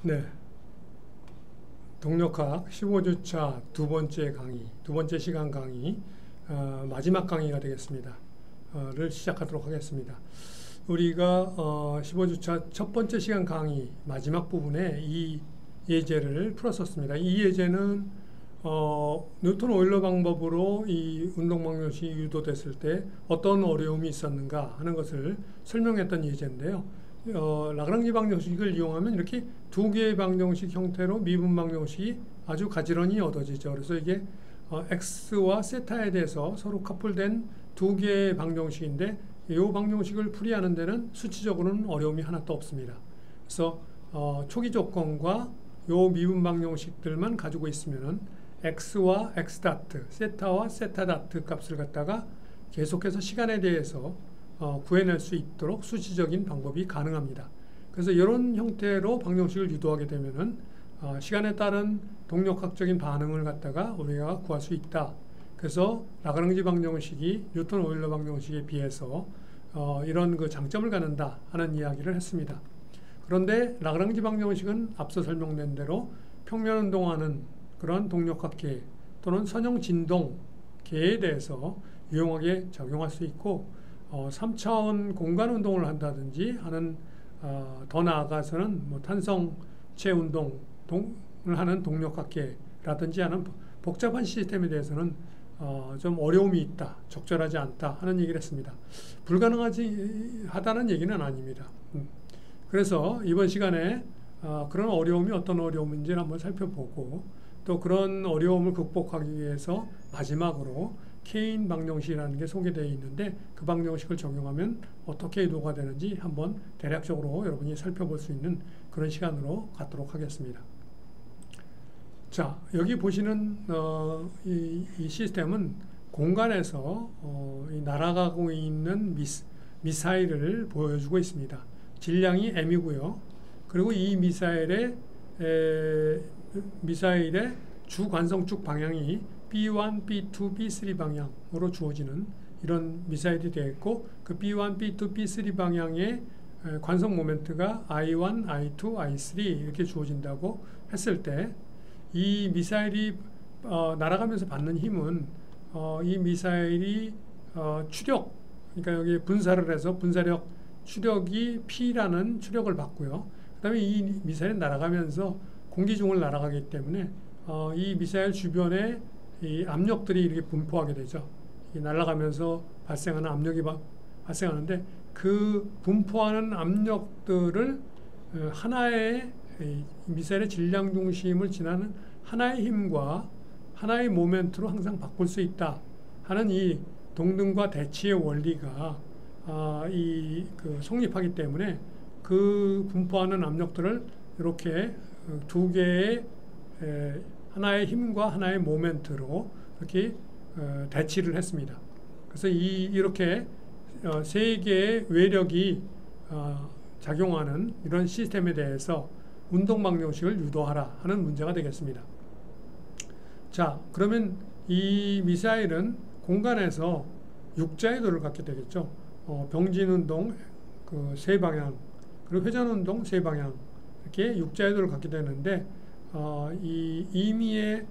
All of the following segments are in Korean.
네, 동력학 15주차 두 번째 강의, 두 번째 시간 강의, 마지막 강의가 되겠습니다. 를 시작하도록 하겠습니다. 우리가 15주차 첫 번째 시간 강의 마지막 부분에 이 예제를 풀었었습니다. 이 예제는 뉴턴 오일러 방법으로 이 운동 방정식이 유도됐을 때 어떤 어려움이 있었는가 하는 것을 설명했던 예제인데요. 라그랑지 방정식을 이용하면 이렇게 두 개의 방정식 형태로 미분 방정식이 아주 가지런히 얻어지죠. 그래서 이게 x와 세타에 대해서 서로 커플된 두 개의 방정식인데 이 방정식을 풀이하는 데는 수치적으로는 어려움이 하나도 없습니다. 그래서 초기 조건과 요 미분 방정식들만 가지고 있으면은 x와 x 다트, 세타와 세타 다트 값을 갖다가 계속해서 시간에 대해서 구해낼 수 있도록 수치적인 방법이 가능합니다. 그래서 이런 형태로 방정식을 유도하게 되면은 시간에 따른 동력학적인 반응을 갖다가 우리가 구할 수 있다. 그래서 라그랑지 방정식이 뉴턴 오일러 방정식에 비해서 이런 그 장점을 갖는다 하는 이야기를 했습니다. 그런데 라그랑지 방정식은 앞서 설명된 대로 평면 운동하는 그런 동력학계 또는 선형 진동계에 대해서 유용하게 적용할 수 있고 3차원 공간 운동을 한다든지 하는 더 나아가서는 뭐 탄성체 운동을 하는 동력학계라든지 하는 복잡한 시스템에 대해서는 좀 어려움이 있다, 적절하지 않다 하는 얘기를 했습니다. 불가능하지 하다는 얘기는 아닙니다. 그래서 이번 시간에 그런 어려움이 어떤 어려움인지를 한번 살펴보고 또 그런 어려움을 극복하기 위해서 마지막으로 케인 방정식이라는 게 소개되어 있는데 그 방정식을 적용하면 어떻게 유도가 되는지 한번 대략적으로 여러분이 살펴볼 수 있는 그런 시간으로 갖도록 하겠습니다. 자, 여기 보시는 이 시스템은 공간에서 날아가고 있는 미사일을 보여주고 있습니다. 질량이 m이고요. 그리고 이 미사일의 주 관성축 방향이 B1, B2, B3 방향으로 주어지는 이런 미사일이 되어 있고 그 B1, B2, B3 방향의 관성 모멘트가 I1, I2, I3 이렇게 주어진다고 했을 때 이 미사일이 날아가면서 받는 힘은 이 미사일이 추력, 그러니까 여기 분사를 해서 분사력 추력이 P라는 추력을 받고요. 그 다음에 이 미사일이 날아가면서 공기중을 날아가기 때문에 이 미사일 주변에 이 압력들이 이렇게 분포하게 되죠. 날아가면서 발생하는 압력이 발생하는데 그 분포하는 압력들을 하나의 미사일의 질량 중심을 지나는 하나의 힘과 하나의 모멘트로 항상 바꿀 수 있다 하는 이 동등과 대치의 원리가 성립하기 때문에 그 분포하는 압력들을 이렇게 두 개의 하나의 힘과 하나의 모멘트로 이렇게 대치를 했습니다. 그래서 이렇게 세 개의 외력이 작용하는 이런 시스템에 대해서 운동 방정식을 유도하라 하는 문제가 되겠습니다. 자, 그러면 이 미사일은 공간에서 육자의 도를 갖게 되겠죠. 병진 운동 그 세 방향, 그리고 회전 운동 세 방향 이렇게 육자의 도를 갖게 되는데 이 임의의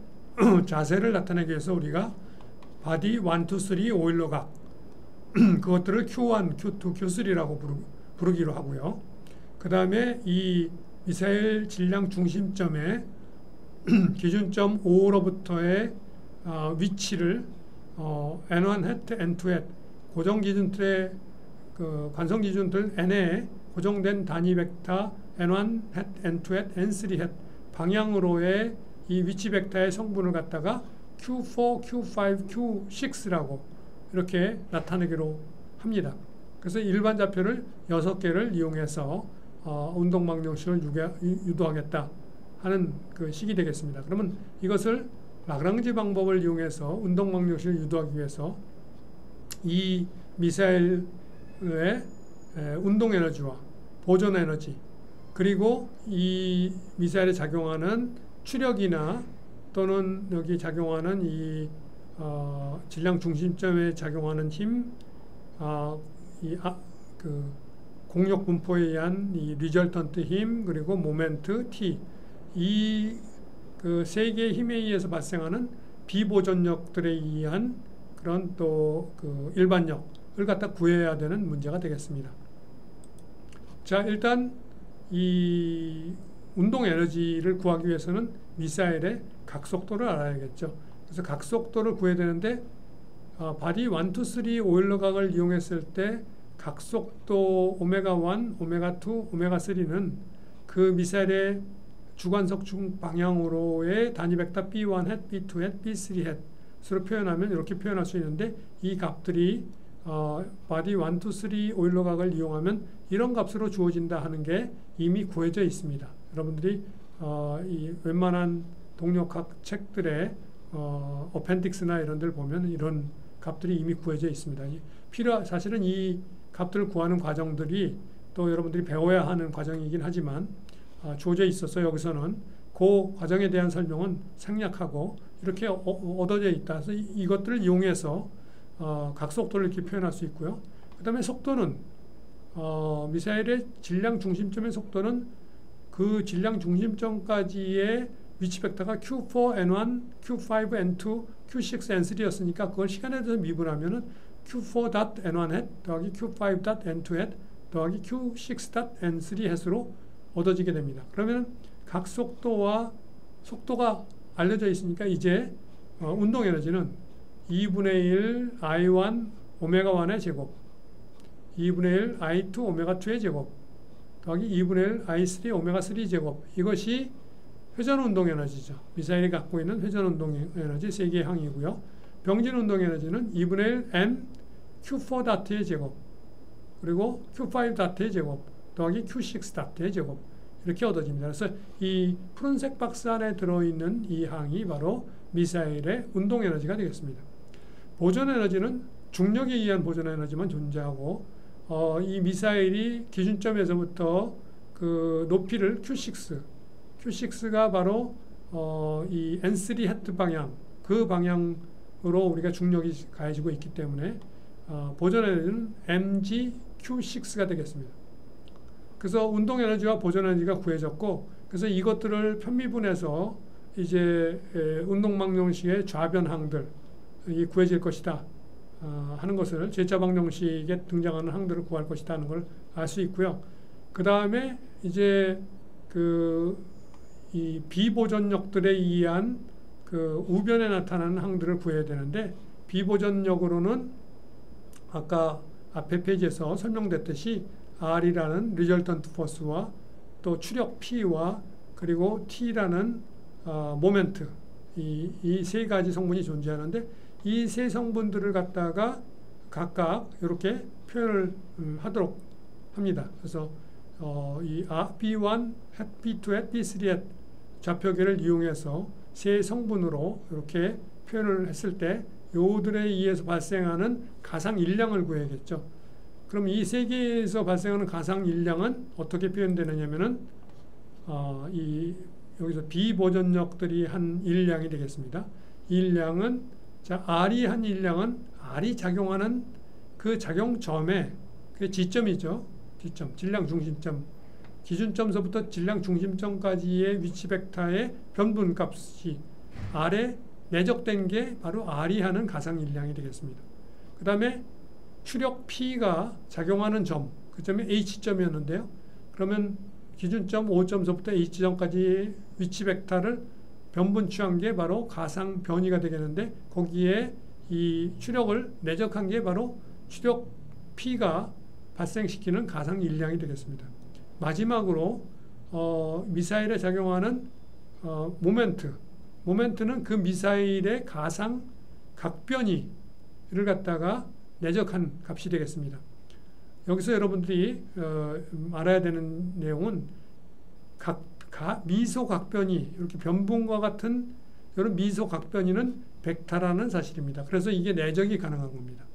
자세를 나타내기 위해서 우리가 바디 1, 2, 3 오일러각 그것들을 Q1, Q2, Q3라고 부르기로 하고요. 그 다음에 이 미사일 질량 중심점의 기준점 5로부터의 위치를 N1 hat, N2 hat 고정 기준틀의 그 관성 기준틀 N에 고정된 단위 벡터 N1 hat, N2 hat, N3 hat 방향으로의 이 위치 벡터의 성분을 갖다가 Q4, Q5, Q6라고 이렇게 나타내기로 합니다. 그래서 일반 좌표를 6개를 이용해서 운동 방정식을 유도하겠다 하는 그 식이 되겠습니다. 그러면 이것을 라그랑지 방법을 이용해서 운동 방정식을 유도하기 위해서 이 미사일의 운동 에너지와 보존 에너지 그리고 이 미사일에 작용하는 추력이나 또는 여기 작용하는 이 질량 중심점에 작용하는 힘, 그 공력 분포에 의한 이 리절턴트 힘 그리고 모멘트 T 이 그 세 개의 힘에 의해서 발생하는 비보존력들에 의한 그런 또 그 일반력을 갖다 구해야 되는 문제가 되겠습니다. 자, 일단 이 운동 에너지를 구하기 위해서는 미사일의 각속도를 알아야겠죠. 그래서 각속도를 구해야 되는데 바디 1, 2, 3 오일러각을 이용했을 때 각속도 오메가 1, 오메가 2, 오메가 3는 그 미사일의 주관석 중 방향으로의 단위 벡터 B1 햇, B2 햇, B3 햇으로 표현하면 이렇게 표현할 수 있는데 이 값들이 바디 1, 2, 3 오일러각을 이용하면 이런 값으로 주어진다 하는 게 이미 구해져 있습니다. 여러분들이 이 웬만한 동력학 책들의 어펜딕스나 이런 데를 보면 이런 값들이 이미 구해져 있습니다. 사실은 이 값들을 구하는 과정들이 또 여러분들이 배워야 하는 과정이긴 하지만 주어져 있어서 여기서는 그 과정에 대한 설명은 생략하고 이렇게 얻어져 있다. 그래서 이것들을 이용해서 각속도를 이렇게 표현할 수 있고요. 그 다음에 속도는 미사일의 질량 중심점의 속도는 그 질량 중심점까지의 위치 벡터가 Q4N1, Q5N2, Q6N3였으니까 그걸 시간에 대해서 미분하면은 Q4.N1 더하기 Q5.N2 더하기 Q6.N3로 얻어지게 됩니다. 그러면 각속도와 속도가 알려져 있으니까 이제 운동 에너지는 2분의 1 I1 오메가 1의 제곱 2분의 1 I2 오메가 2의 제곱 더하기 2분의 1 I3 오메가 3 제곱 이것이 회전 운동 에너지죠. 미사일이 갖고 있는 회전 운동 에너지 3개의 항이고요. 병진 운동 에너지는 2분의 1 M Q4 다트의 제곱 그리고 Q5 다트의 제곱 더하기 Q6 다트의 제곱 이렇게 얻어집니다. 그래서 이 푸른색 박스 안에 들어있는 이 항이 바로 미사일의 운동 에너지가 되겠습니다. 보존 에너지는 중력에 의한 보존 에너지만 존재하고 이 미사일이 기준점에서부터 그 높이를 Q6가 바로 이 N3 헤트 방향 그 방향으로 우리가 중력이 가해지고 있기 때문에 보존 에너지는 mg Q6가 되겠습니다. 그래서 운동 에너지와 보존 에너지가 구해졌고 그래서 이것들을 편미분해서 이제 운동방정식의 좌변항들이 구해질 것이다 하는 것을 제자방정식에 등장하는 항들을 구할 것이다 하는 걸 알 수 있고요. 그 다음에 이제 이 비보존력들에 의한 그 우변에 나타나는 항들을 구해야 되는데 비보존력으로는 아까 앞에 페이지에서 설명됐듯이 R이라는 리절턴트 포스와 또 추력 P와 그리고 T라는 모멘트 이 세 가지 성분이 존재하는데 이 세 성분들을 갖다가 각각 이렇게 표현을 하도록 합니다. 그래서 이 B1, B2, B3 좌표계를 이용해서 세 성분으로 이렇게 표현을 했을 때 요들에 의해서 발생하는 가상 일량을 구해야겠죠. 그럼 이 세 개에서 발생하는 가상 일량은 어떻게 표현되느냐면은 여기서 비보존력들이 한 일량이 되겠습니다. 이 일량은 자 R이 한 일량은 R이 작용하는 그 작용점의 그 지점이죠. 지점, 질량 중심점, 기준점서부터 질량 중심점까지의 위치 벡터의 변분값이 R에 내적된 게 바로 R이 하는 가상 일량이 되겠습니다. 그 다음에 추력 P가 작용하는 점, 그 점이 H점이었는데요. 그러면 기준점 5점서부터 H점까지의 위치 벡터를 변분 취한 게 바로 가상 변이가 되겠는데 거기에 이 추력을 내적한 게 바로 추력 P가 발생시키는 가상 일량이 되겠습니다. 마지막으로 미사일에 작용하는 모멘트는 그 미사일의 가상 각변이를 갖다가 내적한 값이 되겠습니다. 여기서 여러분들이 알아야 되는 내용은 미소각변이 이렇게 변분과 같은 이런 미소각변이는 벡터라는 사실입니다. 그래서 이게 내적이 가능한 겁니다.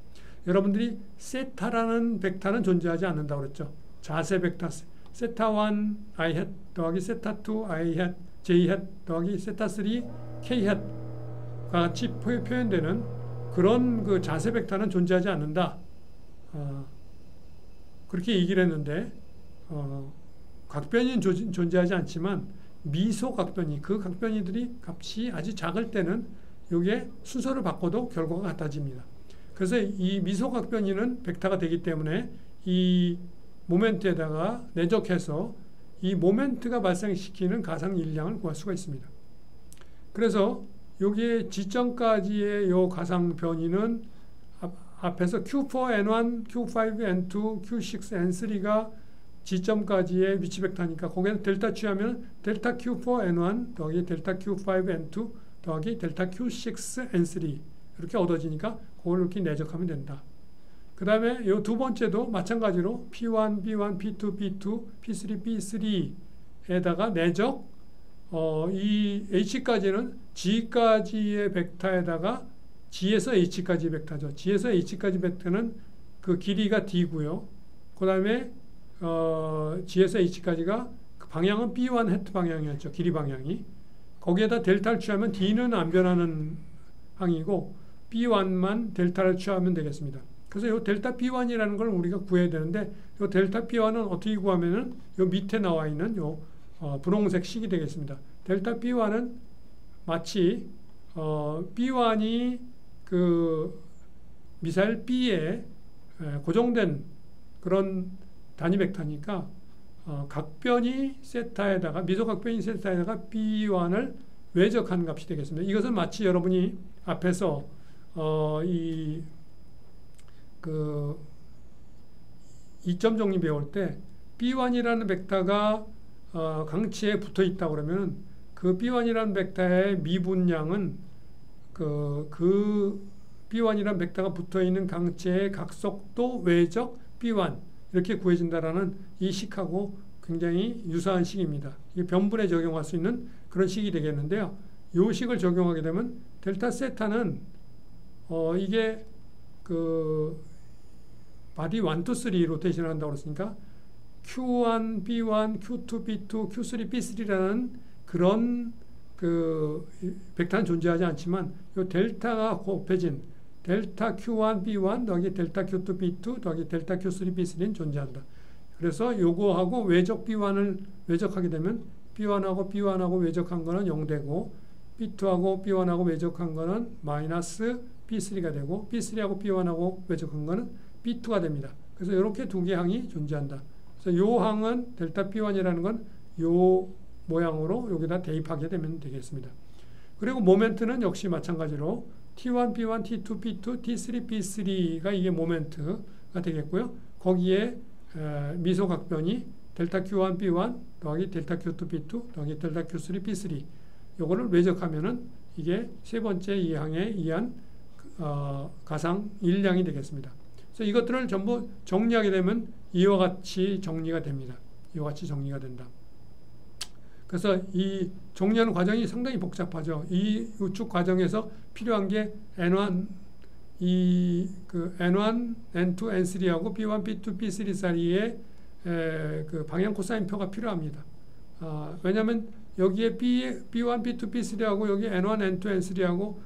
여러분들이 세타라는 벡터는 존재하지 않는다고 그랬죠. 자세 벡터 세타1 i hat 더하기 세타2 i hat j hat 더하기 세타3 k hat과 같이 표현되는 그런 그 자세 벡터는 존재하지 않는다. 그렇게 얘기를 했는데 각변이는 존재하지 않지만 미소 각변이, 그 각변이들이 값이 아주 작을 때는 이게 순서를 바꿔도 결과가 같아집니다. 그래서 이 미소 각변이는 벡터가 되기 때문에 이 모멘트에다가 내적해서 이 모멘트가 발생시키는 가상 일량을 구할 수가 있습니다. 그래서 여기에 지점까지의 요 가상 변이는 앞에서 Q4, N1, Q5, N2, Q6, N3가 지점까지의 위치 벡터니까 거기에서 델타 취하면 델타 Q4, N1 더하기 델타 Q5, N2 더하기 델타 Q6, N3 이렇게 얻어지니까 그걸 이렇게 내적하면 된다. 그 다음에 이 두 번째도 마찬가지로 P1, B1, P2, B2, P3, B3에다가 내적 이 H까지는 G까지의 벡터에다가 G에서 H까지 벡터죠. G에서 H까지 벡터는 그 길이가 D고요. 그 다음에 G에서 H까지가 그 방향은 B1 해트 방향이었죠. 길이 방향이. 거기에다 델타를 취하면 D는 안 변하는 항이고 B1만 델타를 취하면 되겠습니다. 그래서 이 델타 B1이라는 걸 우리가 구해야 되는데 이 델타 B1은 어떻게 구하면은 이 밑에 나와 있는 요 분홍색 식이 되겠습니다. 델타 B1은 마치 B1이 그 미사일 B에 고정된 그런 단위 벡터니까 각변이 세타에다가 미소 각변이 세타에다가 B1을 외적한 값이 되겠습니다. 이것은 마치 여러분이 앞에서 이 그 이점 정리 배울 때 B1이라는 벡터가 강치에 붙어 있다 그러면 그 B1이라는 벡터의 미분량은 그 B1이라는 벡터가 붙어 있는 강치의 각속도 외적 B1 이렇게 구해진다라는 이 식하고 굉장히 유사한 식입니다. 이게 변분에 적용할 수 있는 그런 식이 되겠는데요. 이 식을 적용하게 되면 델타 세타는 이게 그 바디 1, 2, 3 로테이션을 한다고 그랬으니까 Q1, B1, Q2, B2, Q3, B3라는 그런 그 벡터는 존재하지 않지만 이 델타가 곱해진 델타 Q1, B1 더하기 델타 Q2, B2 더하기 델타 Q3, B3는 존재한다. 그래서 요거하고 외적 B1을 외적하게 되면 B1하고 B1하고 외적한 거는 0되고 B2하고 B1하고 외적한 거는 마이너스 B3가 되고 B3하고 B1하고 외적한 거는 B2가 됩니다. 그래서 이렇게 두 개 항이 존재한다. 그래서 요 항은 델타 B1이라는 건 요 모양으로 여기다 대입하게 되면 되겠습니다. 그리고 모멘트는 역시 마찬가지로 T1, B1, T2, B2, T3, B3가 이게 모멘트가 되겠고요. 거기에 미소 각변이 델타 Q1, B1 더하기 델타 Q2, B2 더하기 델타 Q3, B3 요거를 외적하면은 이게 세 번째 이 항에 의한 가상 일량이 되겠습니다. 그래서 이것들을 전부 정리하게 되면 이와 같이 정리가 됩니다. 이와 같이 정리가 된다. 그래서 이 정리하는 과정이 상당히 복잡하죠. 이 우측 과정에서 필요한 게 N1, N1, N2, N3하고 B1, B2, B3 사이에 그 방향 코사인표가 필요합니다. 왜냐하면 여기에 B1, B2, B3하고 여기 N1, N2, N3하고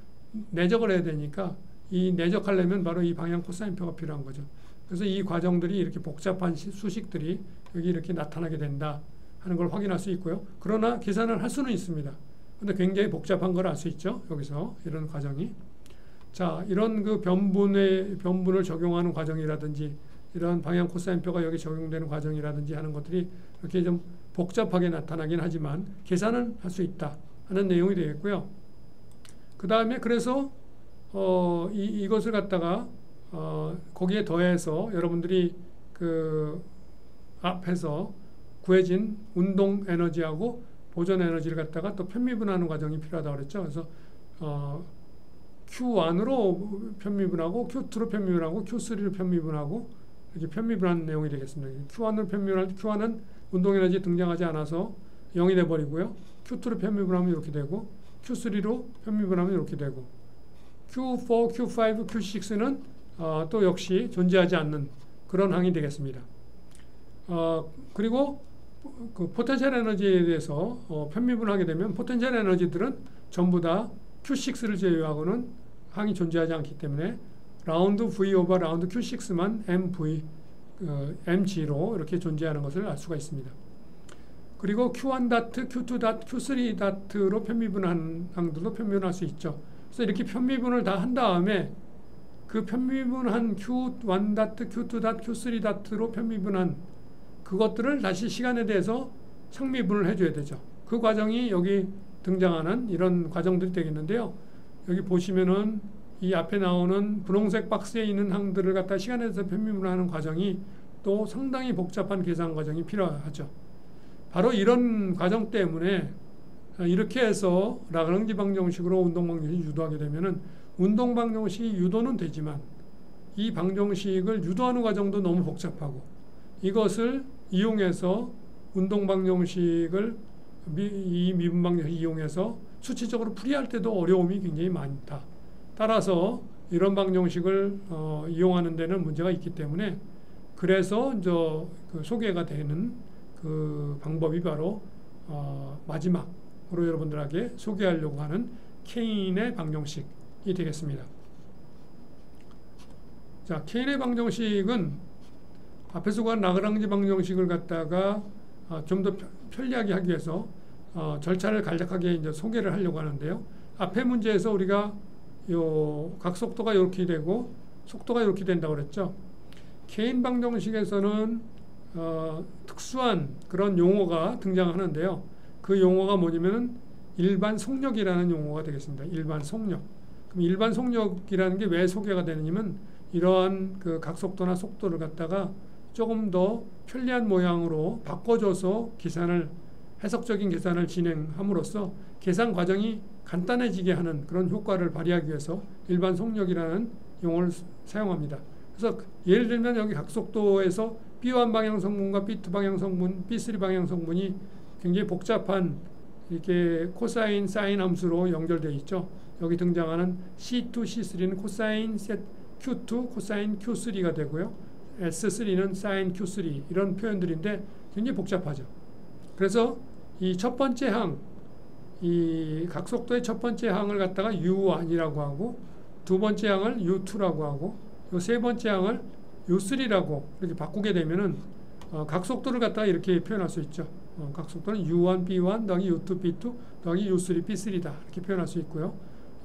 내적을 해야 되니까 이 내적하려면 바로 이 방향 코사인표가 필요한 거죠. 그래서 이 과정들이 이렇게 복잡한 수식들이 여기 이렇게 나타나게 된다 하는 걸 확인할 수 있고요. 그러나 계산을 할 수는 있습니다. 근데 굉장히 복잡한 걸 알 수 있죠. 여기서 이런 과정이. 자, 이런 그 변분을 적용하는 과정이라든지 이런 방향 코사인표가 여기 적용되는 과정이라든지 하는 것들이 이렇게 좀 복잡하게 나타나긴 하지만 계산은 할 수 있다 하는 내용이 되겠고요. 그 다음에 그래서 이것을 갖다가 거기에 더해서 여러분들이 그 앞에서 구해진 운동 에너지하고 보존 에너지를 갖다가 또 편미분하는 과정이 필요하다고 그랬죠. 그래서 Q1으로 편미분하고 Q2로 편미분하고 Q3로 편미분하고 이렇게 편미분하는 내용이 되겠습니다. Q1으로 편미분할 때 Q1은 운동 에너지 등장하지 않아서 0이 돼 버리고요. Q2로 편미분하면 이렇게 되고 Q3로 편미분하면 이렇게 되고 Q4, Q5, Q6는 또 역시 존재하지 않는 그런 항이 되겠습니다. 그리고 그 포텐셜 에너지에 대해서 편미분하게 되면 포텐셜 에너지들은 전부 다 Q6를 제외하고는 항이 존재하지 않기 때문에 라운드 V 오버 라운드 Q6만 MV mg로 이렇게 존재하는 것을 알 수가 있습니다. 그리고 Q1 다트, Q2 다트, Q3 다트로 편미분한 항들도 편미분할 수 있죠. 그래서 이렇게 편미분을 다 한 다음에 그 편미분한 Q1 다트, Q2 다트, Q3 다트로 편미분한 그것들을 다시 시간에 대해서 상미분을 해줘야 되죠. 그 과정이 여기 등장하는 이런 과정들이 되겠는데요. 여기 보시면은 이 앞에 나오는 분홍색 박스에 있는 항들을 갖다 시간에 대해서 편미분하는 과정이 또 상당히 복잡한 계산 과정이 필요하죠. 바로 이런 과정 때문에 이렇게 해서 라그랑지 방정식으로 운동 방정식을 유도하게 되면은 운동 방정식이 유도는 되지만 이 방정식을 유도하는 과정도 너무 복잡하고 이것을 이용해서 운동 방정식을 이 미분 방정식을 이용해서 수치적으로 풀이할 때도 어려움이 굉장히 많다. 따라서 이런 방정식을 이용하는 데는 문제가 있기 때문에 그래서 이제 그 소개가 되는 그 방법이 바로 마지막으로 여러분들에게 소개하려고 하는 케인의 방정식이 되겠습니다. 자, 케인의 방정식은 앞에서 구한 라그랑지 방정식을 갖다가 좀 더 편리하게 하기 위해서 절차를 간략하게 이제 소개를 하려고 하는데요. 앞에 문제에서 우리가 요 각속도가 이렇게 되고 속도가 이렇게 된다고 그랬죠. 케인 방정식에서는 특수한 그런 용어가 등장하는데요. 그 용어가 뭐냐면은 일반 속력이라는 용어가 되겠습니다. 일반 속력. 그럼 일반 속력이라는 게 왜 소개가 되느냐면 이러한 그 각속도나 속도를 갖다가 조금 더 편리한 모양으로 바꿔줘서 해석적인 계산을 진행함으로써 계산 과정이 간단해지게 하는 그런 효과를 발휘하기 위해서 일반 속력이라는 용어를 사용합니다. 그래서 예를 들면 여기 각속도에서 B1 방향 성분과 B2 방향 성분, B3 방향 성분이 굉장히 복잡한 이렇게 코사인, 사인 함수로 연결되어 있죠. 여기 등장하는 C2, C3는 코사인 Q2, 코사인 Q3가 되고요. S3는 사인 Q3 이런 표현들인데 굉장히 복잡하죠. 그래서 이 첫 번째 항, 이 각속도의 첫 번째 항을 갖다가 U1이라고 하고 두 번째 항을 U2라고 하고 요 세 번째 항을 U3라고 이렇게 바꾸게 되면은 각속도를 갖다가 이렇게 표현할 수 있죠. 각속도는 U1, B1 더하기 U2, B2 더하기 U3, B3다 이렇게 표현할 수 있고요.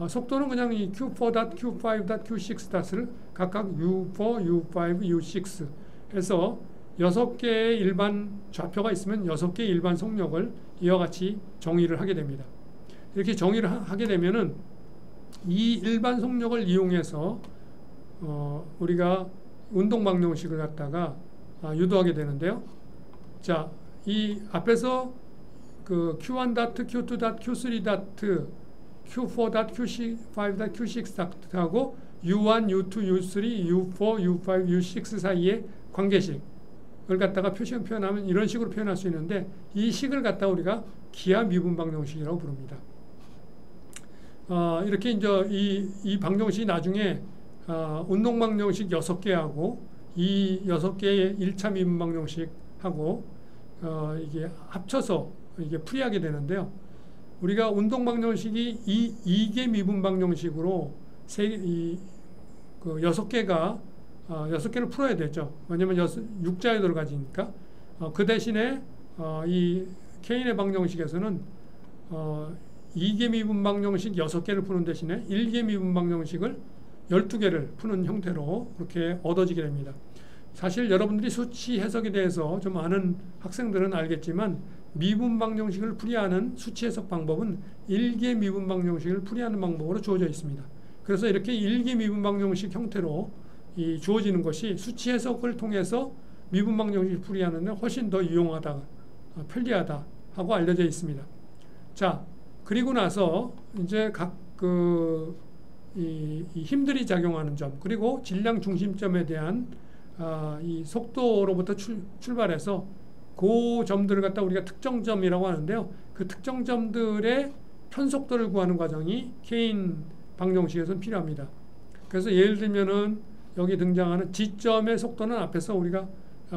속도는 그냥 이 Q4, Q5, Q6를 각각 U4, U5, U6 해서 6개의 일반 좌표가 있으면 6개의 일반 속력을 이와 같이 정의를 하게 됩니다. 이렇게 정의를 하게 되면은 이 일반 속력을 이용해서 우리가 운동 방정식을 갖다가 유도하게 되는데요. 자, 이 앞에서 그 Q1 다트, Q2 다트, Q3 다트, Q4 다트, Q5 다트, Q6 다트하고 U1, U2, U3, U4, U5, U6 사이의 관계식을 갖다가 표현하면 이런 식으로 표현할 수 있는데 이 식을 갖다가 우리가 기하 미분 방정식이라고 부릅니다. 이렇게 이제 이 방정식이 나중에 운동 방정식 6개하고 이 6개의 1차 미분 방정식하고 이게 합쳐서 이게 풀이하게 되는데요. 우리가 운동 방정식이 2개 미분 방정식으로 6개를 풀어야 되죠. 왜냐면 6자에 들어가지니까. 그 대신에 이 케인의 방정식에서는 2개 미분 방정식 6개를 푸는 대신에 1개 미분 방정식을 12개를 푸는 형태로 그렇게 얻어지게 됩니다. 사실 여러분들이 수치 해석에 대해서 좀 아는 학생들은 알겠지만 미분 방정식을 풀이하는 수치 해석 방법은 1개 미분 방정식을 풀이하는 방법으로 주어져 있습니다. 그래서 이렇게 1개 미분 방정식 형태로 주어지는 것이 수치 해석을 통해서 미분 방정식을 풀이하는 데 훨씬 더 유용하다, 편리하다 하고 알려져 있습니다. 자, 그리고 나서 이제 각 이 힘들이 작용하는 점 그리고 질량 중심점에 대한 이 속도로부터 출발해서 그 점들을 갖다 우리가 특정점이라고 하는데요. 그 특정점들의 편속도를 구하는 과정이 케인 방정식에서는 필요합니다. 그래서 예를 들면은 여기 등장하는 G점의 속도는 앞에서 우리가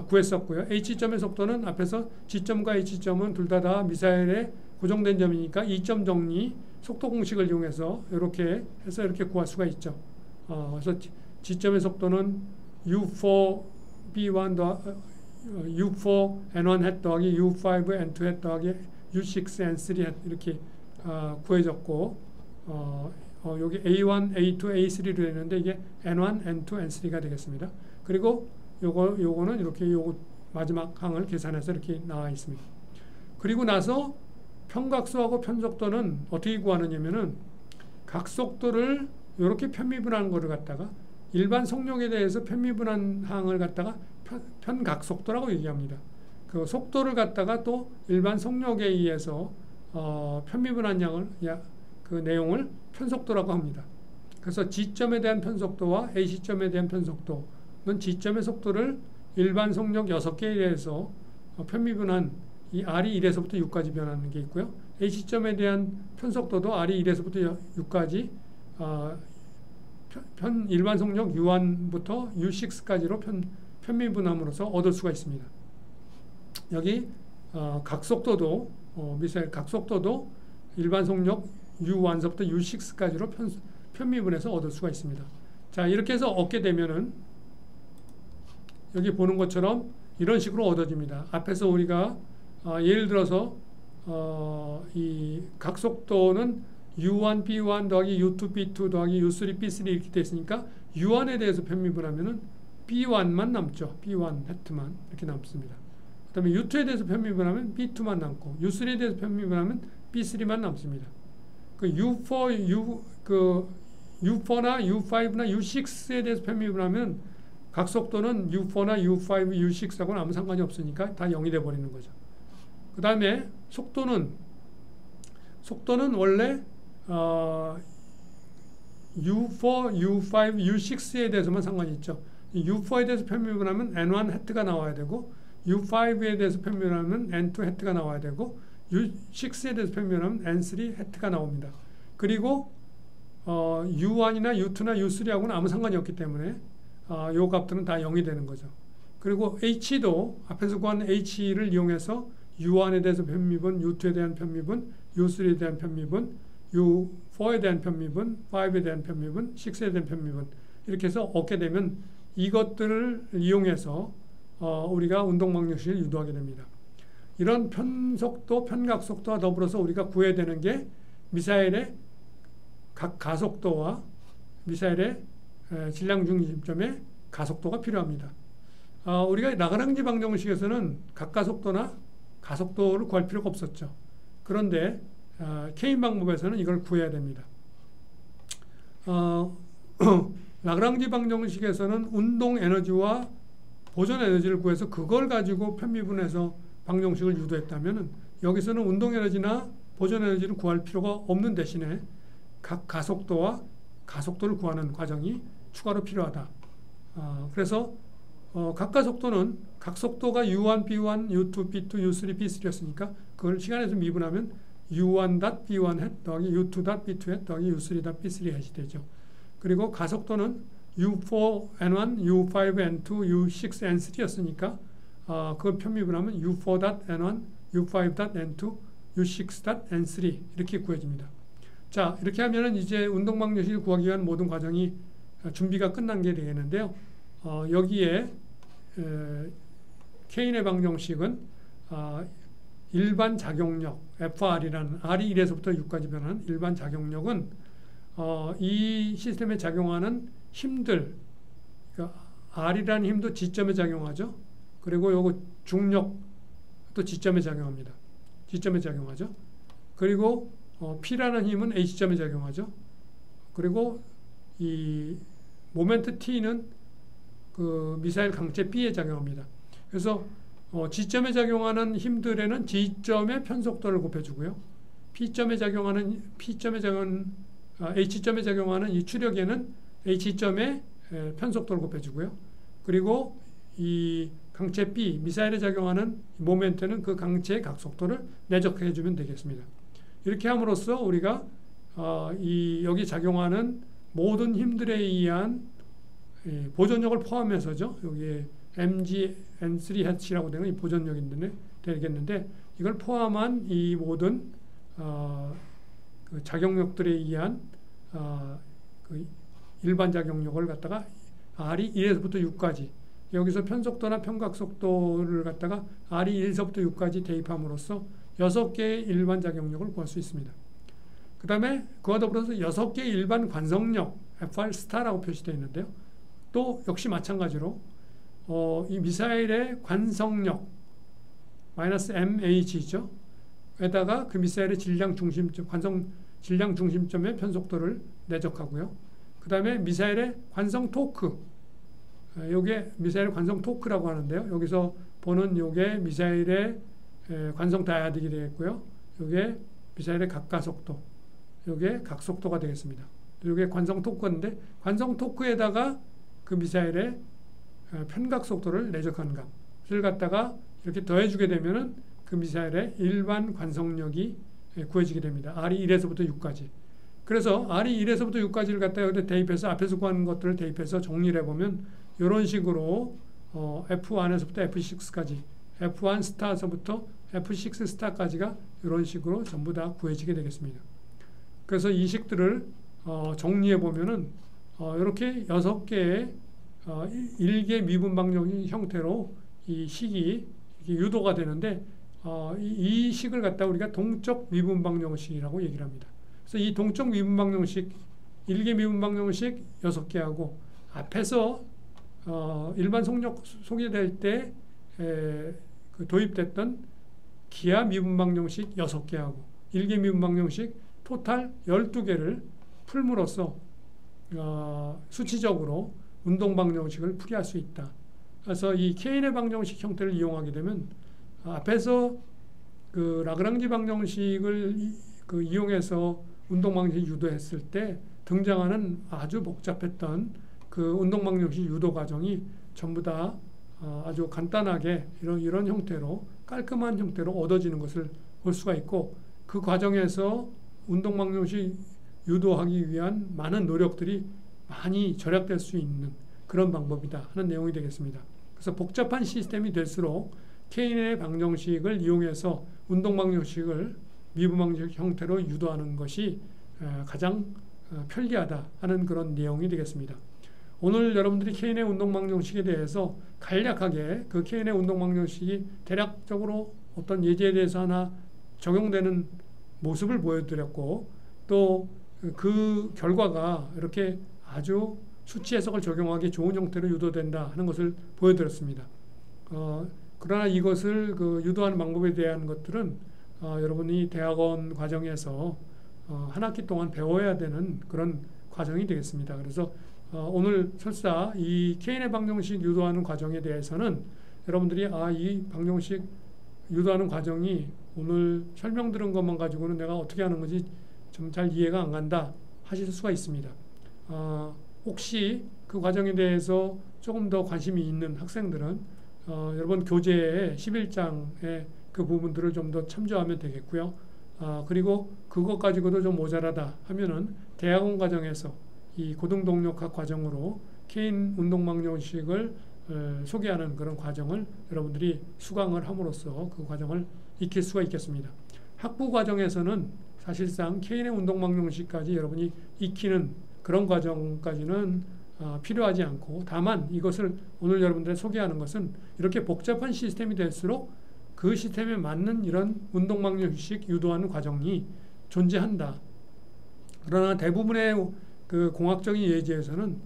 구했었고요. H점의 속도는 앞에서 G점과 H점은 둘 다 미사일에 고정된 점이니까 이점 정리 속도 공식을 이용해서 이렇게 해서 이렇게 구할 수가 있죠. 그래서 G점의 속도는 U4 B1 U4 N1 hat 더하기 U5 N2 hat 더하기 U6 N3 hat 이렇게 구해졌고 여기 A1, A2, A3로 되는데 이게 N1, N2, N3가 되겠습니다. 그리고 요거는 이렇게 요거 마지막 항을 계산해서 이렇게 나와 있습니다. 그리고 나서 편각수하고 편속도는 어떻게 구하느냐면은 각속도를 이렇게 편미분하는 거를 갖다가 일반 속력에 대해서 편미분한 항을 갖다가 편각속도라고 얘기합니다. 그 속도를 갖다가 또 일반 속력에 의해서 편미분한 양을 그 내용을 편속도라고 합니다. 그래서 G점에 대한 편속도와 A시점에 대한 편속도는 G점의 속도를 일반 속력 6개에 대해서 편미분한 이 R이 1에서부터 6까지 변하는 게 있고요. A시점에 대한 편속도도 R이 1에서부터 6까지 일반 속력 U1부터 U6까지로 편미분함으로써 얻을 수가 있습니다. 여기 각속도도 미사일 각속도도 일반 속력 U1서부터 U6까지로 편미분해서 얻을 수가 있습니다. 자, 이렇게 해서 얻게 되면은 여기 보는 것처럼 이런 식으로 얻어집니다. 앞에서 우리가 예를 들어서 이 각속도는 U1, B1 더하기 U2, B2 더하기 U3, B3 이렇게 되어 있으니까 U1에 대해서 편미분하면은 B1만 남죠. B1 해트만 이렇게 남습니다. 그 다음에 U2에 대해서 편미분하면 B2만 남고 U3에 대해서 편미분하면 B3만 남습니다. 그 U4, U4나 U5나 U6에 대해서 편미분하면 각속도는 U4나 U5, U6하고는 아무 상관이 없으니까 다 0이 돼 버리는 거죠. 그 다음에 속도는 원래 U4, U5, U6에 대해서만 상관이 있죠. U4에 대해서 편미분하면 N1 해트가 나와야 되고 U5에 대해서 편미분하면 N2 해트가 나와야 되고 U6에 대해서 편미분하면 N3 해트가 나옵니다. 그리고 U1이나 U2나 U3하고는 아무 상관이 없기 때문에 요 값들은 다 0이 되는 거죠. 그리고 H도 앞에서 구한 H를 이용해서 U1에 대해서 편미분, U2에 대한 편미분, U3에 대한 편미분, U4에 대한 편미분, 5에 대한 편미분, 6에 대한 편미분 이렇게 해서 얻게 되면 이것들을 이용해서 우리가 운동방정식을 유도하게 됩니다. 이런 편속도, 편각속도와 더불어서 우리가 구해야 되는 게 미사일의 각 가속도와 미사일의 질량 중심점의 가속도가 필요합니다. 우리가 라그랑지 방정식에서는 각가속도나 가속도를 구할 필요가 없었죠. 그런데 케인 방법에서는 이걸 구해야 됩니다. 라그랑지 방정식에서는 운동 에너지와 보존 에너지를 구해서 그걸 가지고 편미분해서 방정식을 유도했다면 여기서는 운동 에너지나 보존 에너지를 구할 필요가 없는 대신에 각 가속도와 가속도를 구하는 과정이 추가로 필요하다. 그래서 각 가속도는 각속도가 U1, B1, U2, B2, U3, B3였으니까 그걸 시간에서 미분하면 U1.B1 hat 더하기 U2.B2 hat 더하기 U3.B3 hat이 되죠. 그리고 가속도는 U4, N1, U5, N2, U6, N3였으니까 그걸 편미분하면 U4.N1, U5.N2, U6.N3 이렇게 구해집니다. 자, 이렇게 하면은 이제 운동방정식을 구하기 위한 모든 과정이 준비가 끝난 게 되겠는데요. 여기에 케인의 방정식은 일반 작용력 FR이라는 R이 1에서부터 6까지 변하는 일반 작용력은 이 시스템에 작용하는 힘들 그러니까 R이라는 힘도 G점에 작용하죠. 그리고 요거 중력도 G점에 작용합니다. G점에 작용하죠. 그리고 P라는 힘은 H점에 작용하죠. 그리고 이 모멘트 T는 그 미사일 강체 B에 작용합니다. 그래서 G점에 작용하는 힘들에는 G점의 편속도를 곱해주고요. H점에 작용하는 이 추력에는 H점의 편속도를 곱해주고요. 그리고 이 강체 B, 미사일에 작용하는 모멘트는 그 강체의 각속도를 내적해주면 되겠습니다. 이렇게 함으로써 우리가 여기 작용하는 모든 힘들에 의한 보존력을 포함해서죠. 여기 MG N3 hatch라고 되는 이 보존력인데 되겠는데 이걸 포함한 이 모든 그 작용력들에 의한 그 일반 작용력을 갖다가 R이 1에서부터 6까지 여기서 편속도나 편각속도를 갖다가 R이 1에서부터 6까지 대입함으로써 6개의 일반 작용력을 구할 수 있습니다. 그 다음에 그와 더불어서 6개의 일반 관성력 FR 스타라고 표시되어 있는데요. 또 역시 마찬가지로 이 미사일의 관성력 -MH죠. 에다가 그 미사일의 질량 중심점, 관성 질량 중심점의 편속도를 내적하고요. 그 다음에 미사일의 관성 토크, 요게 미사일의 관성 토크라고 하는데요. 여기서 보는 요게 미사일의 관성 다이아dig이 되겠고요. 요게 미사일의 각가속도, 요게 각속도가 되겠습니다. 요게 관성 토크인데 관성 토크에다가 그 미사일의 편각속도를 내적하는 값을 갖다가 이렇게 더해주게 되면은 그 미사일의 일반 관성력이 구해지게 됩니다. R이 1에서부터 6까지. 그래서 R이 1에서부터 6까지를 갖다가 여기 대입해서 앞에서 구하는 것들을 대입해서 정리를 해보면 이런 식으로 F1에서부터 F6까지, F1 스타서부터 F6 스타까지가 이런 식으로 전부 다 구해지게 되겠습니다. 그래서 이 식들을 정리해 보면은 이렇게 6개의 일개 미분방정 형태로 이 식이 유도가 되는데 이 식을 갖다 우리가 동적 미분방정식이라고 얘기를 합니다. 그래서 이 동적 미분방정식, 일개 미분방정식 6개하고 앞에서 일반 속력 소개될 때 그 도입됐던 기하 미분방정식 6개하고 일개 미분방정식 토탈 12개를 풀므로써 수치적으로 운동방정식을 풀이할 수 있다. 그래서 이 케인의 방정식 형태를 이용하게 되면 앞에서 그 라그랑지 방정식을 이용해서 운동방정식 유도했을 때 등장하는 아주 복잡했던 그 운동방정식 유도 과정이 전부 다 아주 간단하게 이런 형태로 깔끔한 형태로 얻어지는 것을 볼 수가 있고 그 과정에서 운동방정식 유도하기 위한 많은 노력들이 많이 절약될 수 있는 그런 방법이다 하는 내용이 되겠습니다. 그래서 복잡한 시스템이 될수록 케인의 방정식을 이용해서 운동방정식을 미분방정식 형태로 유도하는 것이 가장 편리하다 하는 그런 내용이 되겠습니다. 오늘 여러분들이 케인의 운동방정식에 대해서 간략하게 그 케인의 운동방정식이 대략적으로 어떤 예제에 대해서 하나 적용되는 모습을 보여드렸고 또 그 결과가 이렇게 아주 수치 해석을 적용하기 좋은 형태로 유도된다 하는 것을 보여드렸습니다. 그러나 이것을 그 유도하는 방법에 대한 것들은 여러분이 대학원 과정에서 한 학기 동안 배워야 되는 그런 과정이 되겠습니다. 그래서 오늘 설사 이 케인의 방정식 유도하는 과정에 대해서는 여러분들이 이 방정식 유도하는 과정이 오늘 설명 들은 것만 가지고는 내가 어떻게 하는 건지 좀 잘 이해가 안 간다 하실 수가 있습니다. 혹시 그 과정에 대해서 조금 더 관심이 있는 학생들은 여러분 교재의 11장의 그 부분들을 좀 더 참조하면 되겠고요. 그리고 그것 가지고도 좀 모자라다 하면은 대학원 과정에서 이 고등동력학 과정으로 케인 운동방정식을 소개하는 그런 과정을 여러분들이 수강을 함으로써 그 과정을 익힐 수가 있겠습니다. 학부 과정에서는 사실상 케인의 운동방정식까지 여러분이 익히는 그런 과정까지는 필요하지 않고 다만 이것을 오늘 여러분들이 소개하는 것은 이렇게 복잡한 시스템이 될수록 그 시스템에 맞는 이런 운동방정식 유도하는 과정이 존재한다. 그러나 대부분의 그 공학적인 예제에서는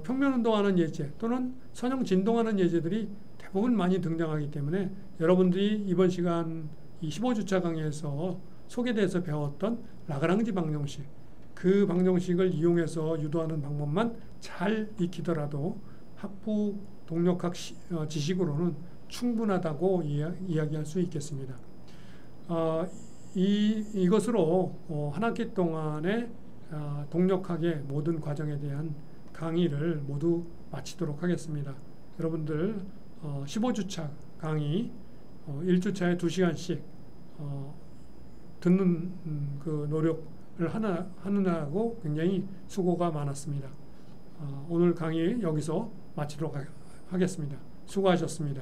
평면 운동하는 예제 또는 선형 진동하는 예제들이 대부분 많이 등장하기 때문에 여러분들이 이번 시간 이 15주차 강의에서 소개돼서 배웠던 라그랑지 방정식 그 방정식을 이용해서 유도하는 방법만 잘 익히더라도 학부 동력학 지식으로는 충분하다고 이야기할 수 있겠습니다. 이것으로 한 학기 동안의 동력학의 모든 과정에 대한 강의를 모두 마치도록 하겠습니다. 여러분들 15주차 강의 1주차에 2시간씩 듣는 그 노력을 하느라고 굉장히 수고가 많았습니다. 오늘 강의 여기서 마치도록 하겠습니다. 수고하셨습니다.